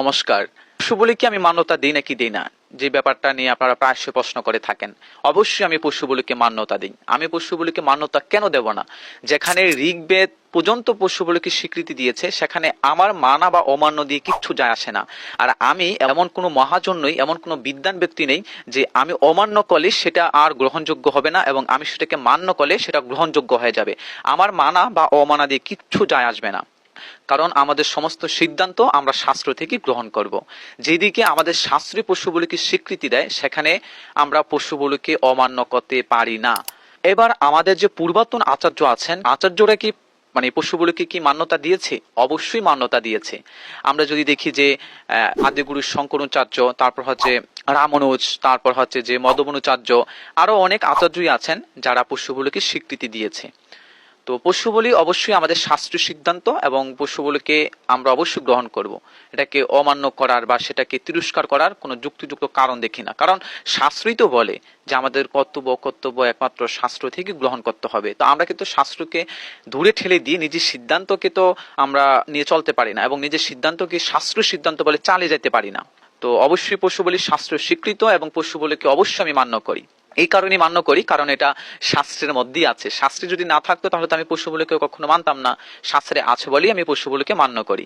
নমস্কার। পশু বলি কি আমি মান্যতা দিই নাকি দিই না, যে ব্যাপারটা নিয়ে আপনারা প্রায়শই প্রশ্ন করে থাকেন। অবশ্যই আমি পশু বলিকে মান্যতা দিই। আমি পশু বলিকে মান্যতা কেন দেব না? যেখানে ঋগ্বেদ পর্যন্ত পশু বলিকে স্বীকৃতি দিয়েছে, সেখানে আমার মানা বা অমান্য দিয়ে কিচ্ছু যায় আসে না। আর আমি এমন কোনো মহাজন নই, এমন কোনো বিদ্বান ব্যক্তি নেই যে আমি অমান্য করলে সেটা আর গ্রহণযোগ্য হবে না এবং আমি সেটাকে মান্য করলে সেটা গ্রহণযোগ্য হয়ে যাবে। আমার মানা বা অমানা দিয়ে কিচ্ছু যায় আসবে না, কারণ আমাদের সমস্ত সিদ্ধান্ত আমরা শাস্ত্র থেকে গ্রহণ করব। যেদিকে আমাদের শাস্ত্রীয় পশু বলিকে স্বীকৃতি দেয়, সেখানে আমরা পশু বলিকে অমান্য করতে পারি না। এবার আমাদের যে পূর্বতন আচার্য আছেন, আচার্যরা কি পশু বলিকে কি মান্যতা দিয়েছে? অবশ্যই মান্যতা দিয়েছে। আমরা যদি দেখি যে আদিগুরু শঙ্করাচার্য, তারপর হচ্ছে রামানুজ, তারপর হচ্ছে যে মদবনুচার্য, আরো অনেক আচার্যই আছেন যারা পশু বলিকে স্বীকৃতি দিয়েছে। তো পশু বলি অবশ্যই আমাদের শাস্ত্রীয় সিদ্ধান্ত এবং পশু বলিকে আমরা অবশ্যই গ্রহণ করব। এটাকে অমান্য করার বা সেটাকে তিরস্কার করার কোনো যুক্তিযুক্ত কারণ দেখি না, কারণ শাস্ত্রই তো বলে যে আমাদের কর্তব্য একমাত্র শাস্ত্র থেকে গ্রহণ করতে হবে। তো আমরা কিন্তু শাস্ত্রকে দূরে ঠেলে দিয়ে নিজের সিদ্ধান্তকে তো আমরা নিয়ে চলতে পারি না এবং নিজের সিদ্ধান্তকে শাস্ত্রীয় সিদ্ধান্ত বলে চালিয়ে যেতে পারি না। তো অবশ্যই পশু বলি শাস্ত্র স্বীকৃত এবং পশু বলিকে অবশ্যই আমি মান্য করি। এই কারণে মান্য করি কারণ এটা শাস্ত্রের মধ্যেই আছে। শাস্ত্রে যদি না থাকতো তাহলে তো আমি পশু বলিকে কখনো মানতাম না। শাস্ত্রে আছে বলেই আমি পশু বলিকে মান্য করি।